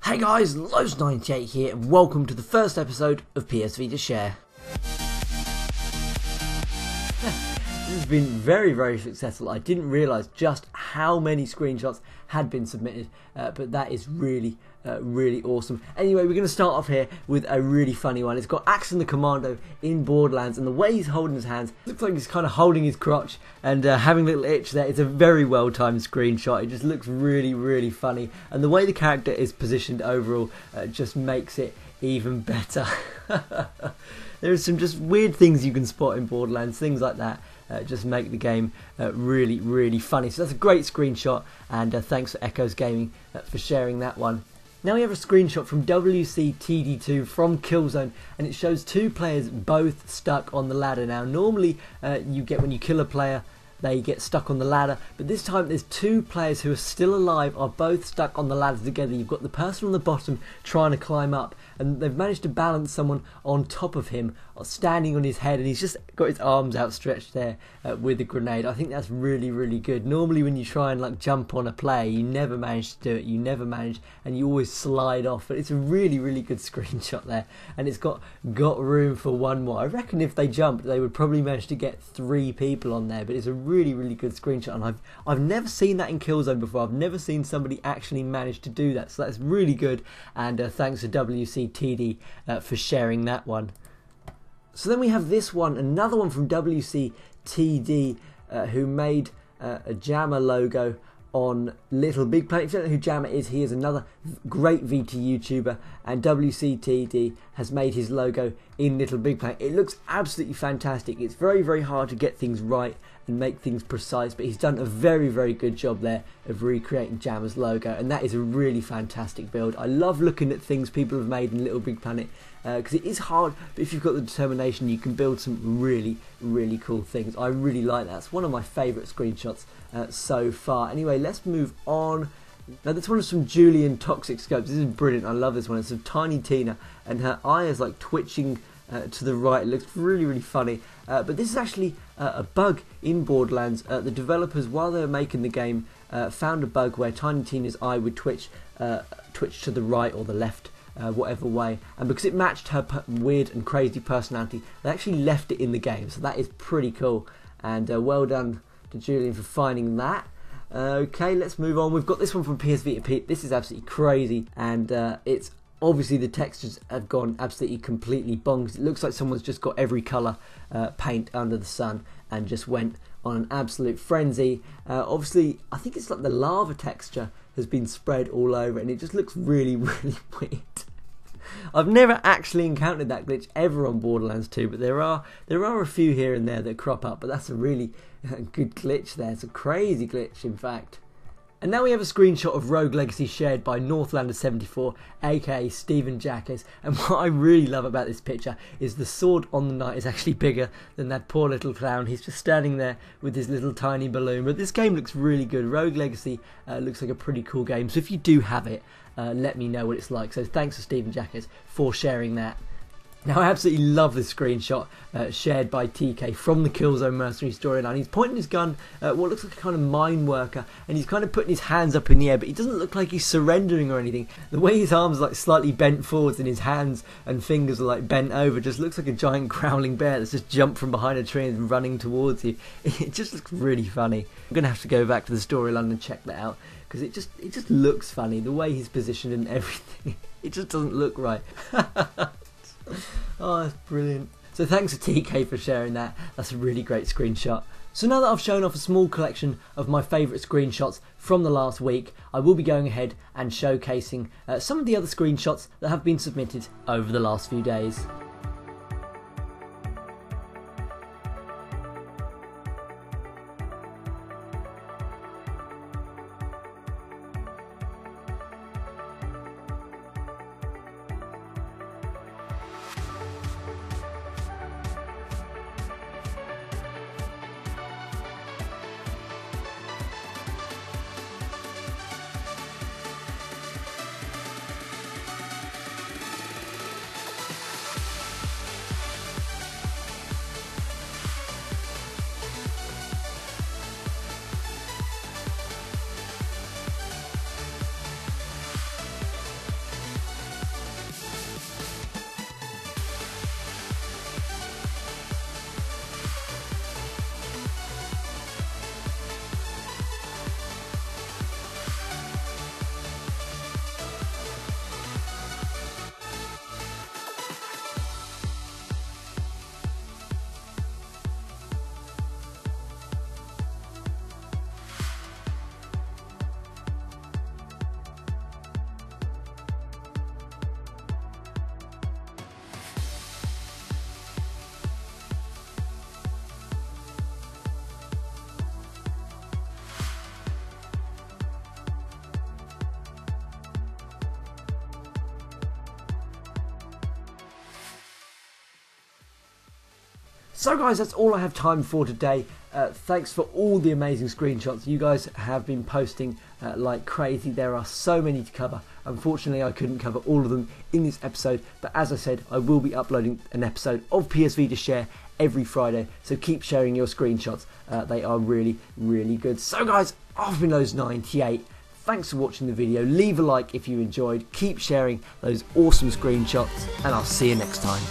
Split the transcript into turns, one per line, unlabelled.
Hey guys, Lowe's98 here and welcome to the first episode of PS Vita Share. This has been very successful. I didn't realise just how many screenshots had been submitted, but that is really awesome. Anyway, we're going to start off here with a really funny one. It's got Axon the Commando in Borderlands, and the way he's holding his hands looks like he's kind of holding his crotch and having a little itch there. It's a very well timed screenshot. It just looks really funny, and the way the character is positioned overall just makes it even better. There are some just weird things you can spot in Borderlands, things like that. Just make the game really funny. So that's a great screenshot, and thanks for Echoes Gaming for sharing that one. Now we have a screenshot from WCTD2 from Killzone, and it shows two players both stuck on the ladder. Now normally you get, when you kill a player, they get stuck on the ladder, but this time there's two players who are still alive, are both stuck on the ladder together. You've got the person on the bottom trying to climb up, and they've managed to balance someone on top of him, standing on his head, and he's just got his arms outstretched there with a grenade. I think that's really good. Normally when you try and like jump on a player, you never manage to do it, and you always slide off, but it's a really good screenshot there, and it's got room for one more. I reckon if they jumped they would probably manage to get 3 people on there, but it's a really good screenshot, and I've never seen that in Killzone before. I've never seen somebody actually manage to do that, so that's really good, and thanks to WCTD for sharing that one. So then we have this one, another one from WCTD, who made a Jammer logo on Little Big Planet. If you don't know who Jammer is, he is another great Vita YouTuber, and WCTD has made his logo in Little Big Planet. It looks absolutely fantastic. It's very hard to get things right and make things precise, but he's done a very good job there of recreating Jammer's logo, and that is a really fantastic build. I love looking at things people have made in Little Big Planet, because it is hard, but if you've got the determination you can build some really cool things. I really like that. It's one of my favourite screenshots so far. Anyway, let's move on. Now this one is from Julian Toxic Scopes. This is brilliant. I love this one. It's of Tiny Tina, and her eye is like twitching to the right. It looks really funny, but this is actually a bug in Borderlands. The developers, while they were making the game, found a bug where Tiny Tina's eye would twitch to the right or the left, whatever way, and because it matched her weird and crazy personality, they actually left it in the game. So that is pretty cool, and well done to Julian for finding that. Okay, let's move on. We've got this one from PS Vita. This is absolutely crazy, and it's obviously the textures have gone absolutely completely bonkers. It looks like someone's just got every colour paint under the sun and just went on an absolute frenzy. Obviously, I think it's like the lava texture has been spread all over, and it just looks really weird. I've never actually encountered that glitch ever on Borderlands 2, but there are a few here and there that crop up, but that's a really good glitch there. It's a crazy glitch, in fact. And now we have a screenshot of Rogue Legacy shared by Northlander74, aka Stephen Jackass, and what I really love about this picture is the sword on the knight is actually bigger than that poor little clown. He's just standing there with his little tiny balloon, but this game looks really good. Rogue Legacy looks like a pretty cool game, so if you do have it, let me know what it's like. So thanks to Stephen Jackass for sharing that. Now I absolutely love this screenshot shared by TK from the Killzone Mercenary storyline. He's pointing his gun at what looks like a kind of mine worker, and he's kind of putting his hands up in the air, but he doesn't look like he's surrendering or anything. The way his arms are like slightly bent forwards and his hands and fingers are like bent over just looks like a giant growling bear that's just jumped from behind a tree and running towards you. It just looks really funny. I'm going to have to go back to the storyline and check that out, because it just looks funny. The way he's positioned and everything, it just doesn't look right. Oh, that's brilliant. So thanks to TK for sharing that. That's a really great screenshot. So now that I've shown off a small collection of my favourite screenshots from the last week, I will be going ahead and showcasing some of the other screenshots that have been submitted over the last few days. So guys, that's all I have time for today. Thanks for all the amazing screenshots you guys have been posting like crazy. There are so many to cover. Unfortunately, I couldn't cover all of them in this episode, but as I said, I will be uploading an episode of PSV to share every Friday, so keep sharing your screenshots. They are really, really good. So guys, I've been Those98. Thanks for watching the video. Leave a like if you enjoyed. Keep sharing those awesome screenshots, and I'll see you next time.